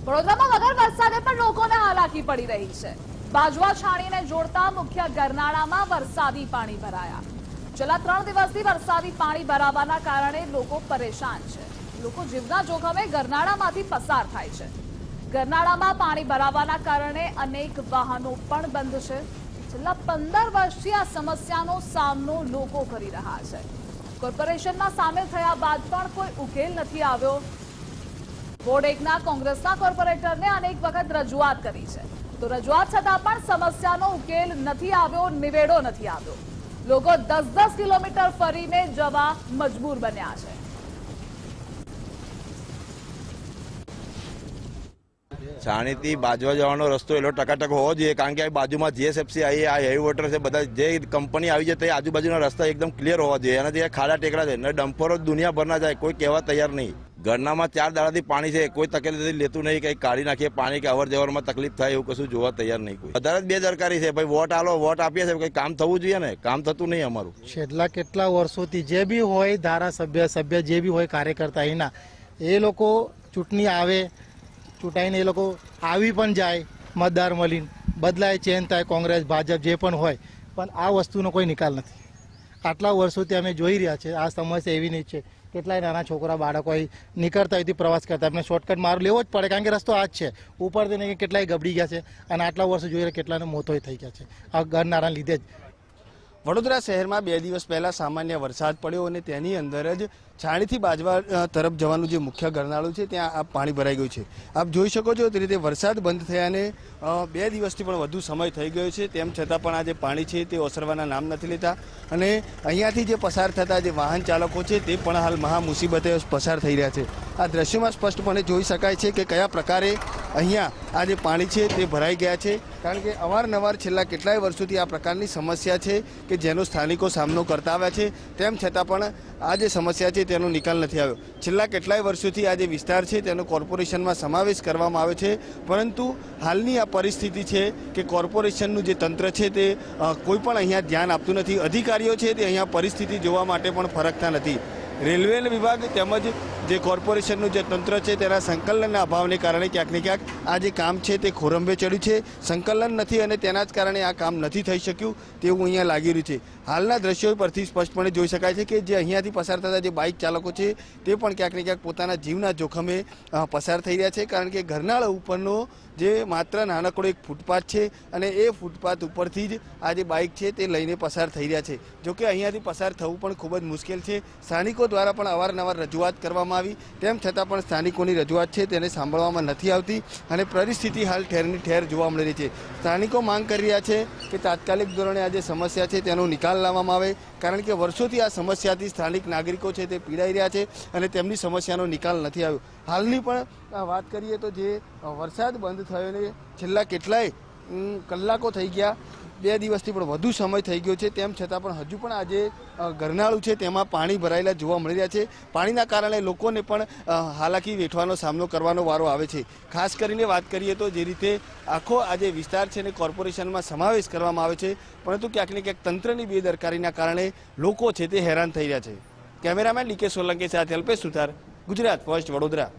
વડોદરામાં વગર વરસાદે પણ લોકોને હાલાકી પડી રહી છે। બાજવા છાણીને જોડતા મુખ્ય ગરનાળામાં વરસાદી પાણી ભરાયા। છેલ્લા 3 દિવસથી વરસાદી પાણી ભરાવાના કારણે લોકો પરેશાન છે। લોકો જીવના જોખમે ગરનાળામાંથી પસાર થાય છે। ગરનાળામાં પાણી ભરાવાના કારણે અનેક વાહનો પણ બંધ છે। છેલ્લા 15 વર્ષથી આ સમસ્યાનો સામનો લોકો કરી રહ્યા છે। કોર્પોરેશનમાં સામેલ થયા બાદ પણ કોઈ ઉકેલ નથી આવ્યો। વોર્ડ 1ના કોંગ્રેસના કોર્પોરેટરને અનેક વખત રજૂઆત કરી છે, તો રજૂઆત છતાં પણ સમસ્યાનો ઉકેલ નથી આવ્યો, નિવેડો નથી આવ્યો। લોકો 10-10 કિલોમીટર ફરીને જવા મજબૂર બન્યા છે। છાણીથી બાજવા જવાનો રસ્તો એટલો ટકાટક હોવો જોઈએ, કારણ કે આ બાજુમાં જીએસએફસી આવી, આ હેવી વોટર છે, બધા જે કંપની આવી છે તે આજુબાજુના રસ્તા એકદમ ક્લિયર હોવા જોઈએ। એનાથી ખાડા ટેકરા છે ને ડમ્પરો દુનિયાભરના જાય, કોઈ કહેવા તૈયાર નહીં। ઘરનામાં 4 દાડાથી પાણી છે, કોઈ તકેદારી લેતું નહીં, કંઈ કાઢી નાખીએ પાણી કે અવર જવરમાં તકલીફ થાય એવું કશું જોવા તૈયાર નહીં। કોઈ વધારે જ બેદરકારી છે। ભાઈ વોટ આલો, વોટ આપીએ છે, કંઈ કામ થવું જોઈએ ને, કામ થતું નહીં અમારું। છેલ્લા કેટલા વર્ષોથી જે બી હોય ધારાસભ્ય જે બી હોય કાર્યકર્તા એના એ લોકો ચૂંટણી આવે, ચૂંટાઈને એ લોકો આવી પણ જાય, મતદાર મળીને બદલાય, ચેન્જ થાય, કોંગ્રેસ ભાજપ જે પણ હોય, પણ આ વસ્તુનો કોઈ નિકાલ નથી। આટલા વર્ષોથી અમે જોઈ રહ્યા છે આ સમસ્યા એવી નહીં છે। કેટલાય નાના છોકરા બાળકો નીકળતા હોય પ્રવાસ કરતા, આપણે શોર્ટકટ મારો લેવો જ પડે, કારણ કે રસ્તો આ જ છે। ઉપરથી નહીં કેટલાય ગબડી ગયા છે, અને આટલા વર્ષો જોઈ કેટલાને મોતોય થઈ ગયા છે આ ગરનાળાના લીધે જ। વડોદરા શહેરમાં 2 દિવસ પહેલા સામાન્ય વરસાદ પડ્યો અને તેની અંદર જ છાણીથી બાજવા તરફ જવાનું જે મુખ્ય ગરનાળું છે ત્યાં આ પાણી ભરાઈ ગયું છે। આપ જોઈ શકો છો તે રીતે વરસાદ બંધ થયાને 2 દિવસથી પણ વધુ સમય થઈ ગયો છે, તેમ છતાં પણ આ જે પાણી છે તે ઓસરવાના નામ નથી લેતા, અને અહીંયાથી જે પસાર થતા જે વાહન ચાલકો છે તે પણ હાલ મહા મુસીબતે પસાર થઈ રહ્યા છે। આ દ્રશ્યમાં સ્પષ્ટપણે જોઈ શકાય છે કે કયા પ્રકારે અહીંયા આ જે પાણી છે તે ભરાઈ ગયા છે, કારણ કે અવારનવાર છેલ્લા કેટલાય વર્ષોથી આ પ્રકારની સમસ્યા છે કે જેનો સ્થાનિકો સામનો કરતા આવ્યા છે, તેમ છતાં પણ આ જે સમસ્યા છે તેનો નિકાલ નથી આવ્યો। છેલ્લા કેટલાય વર્ષોથી આ જે વિસ્તાર છે તેનો કોર્પોરેશનમાં સમાવેશ કરવામાં આવે છે, પરંતુ હાલની આ પરિસ્થિતિ છે કે કોર્પોરેશનનું જે તંત્ર છે તે કોઈ પણ અહીંયા ધ્યાન આપતું નથી। અધિકારીઓ છે તે અહીંયા પરિસ્થિતિ જોવા માટે પણ ફરકતા નથી। રેલવે વિભાગ તેમજ જે કોર્પોરેશનનું જે તંત્ર છે તેના સંકલનના અભાવને કારણે ક્યાંક ને ક્યાંક આ જે કામ છે તે ખોરંભે ચડ્યું છે, સંકલન નથી, અને તેના જ કારણે આ કામ નથી થઈ શક્યું તેવું અહીંયા લાગી રહ્યું છે। હાલના દ્રશ્યો પરથી સ્પષ્ટપણે જોઈ શકાય છે કે જે અહીંયાથી પસાર થતા જે બાઇક ચાલકો છે તે પણ ક્યાંક ને ક્યાંક પોતાના જીવના જોખમે પસાર થઈ રહ્યા છે, કારણ કે ગરનાળા ઉપરનો જે માત્ર નાનકડો એક ફૂટપાથ છે અને એ ફૂટપાથ ઉપરથી જ આ જે બાઇક છે તે લઈને પસાર થઈ રહ્યા છે। જોકે અહીંયાથી પસાર થવું પણ ખૂબ જ મુશ્કેલ છે। સ્થાનિકો દ્વારા પણ અવારનવાર રજૂઆત કરવામાં આવી, તેમ છતાં પણ સ્થાનિકોની રજૂઆત છે તેને સાંભળવામાં નથી આવતી, અને પરિસ્થિતિ હાલ ઠેરની ઠેર જોવા મળી રહી છે। સ્થાનિકો માંગ કરી રહ્યા છે કે તાત્કાલિક ધોરણે આ જે સમસ્યા છે તેનો નિકાલ લાવવામાં આવે, કારણ કે વર્ષોથી આ સમસ્યાથી સ્થાનિક નાગરિકો છે તે પીડાઈ રહ્યા છે અને તેમની સમસ્યાનો નિકાલ નથી આવ્યો। હાલની પણ વાત કરીએ તો જે વરસાદ બંધ થયો ને છેલ્લા કેટલાય કલાકો થઈ ગયા, 2 દિવસથી પણ વધુ સમય થઈ ગયો છે, તેમ છતાં પણ હજુ પણ આ જે ગરનાળું છે તેમાં પાણી ભરાયેલા જોવા મળી રહ્યા છે। પાણીના કારણે લોકોને પણ હાલાકી વેઠવાનો સામનો કરવાનો વારો આવે છે। ખાસ કરીને વાત કરીએ તો જે રીતે આખો આ જે વિસ્તાર છે ને કોર્પોરેશનમાં સમાવેશ કરવામાં આવે છે, પરંતુ ક્યાંક ને ક્યાંક તંત્રની બેદરકારીના કારણે લોકો છે તે હેરાન થઈ રહ્યા છે। કેમેરામેન ડીકે સોલંકી સાથે અલ્પેશ સુથાર, ગુજરાત ફર્સ્ટ, વડોદરા।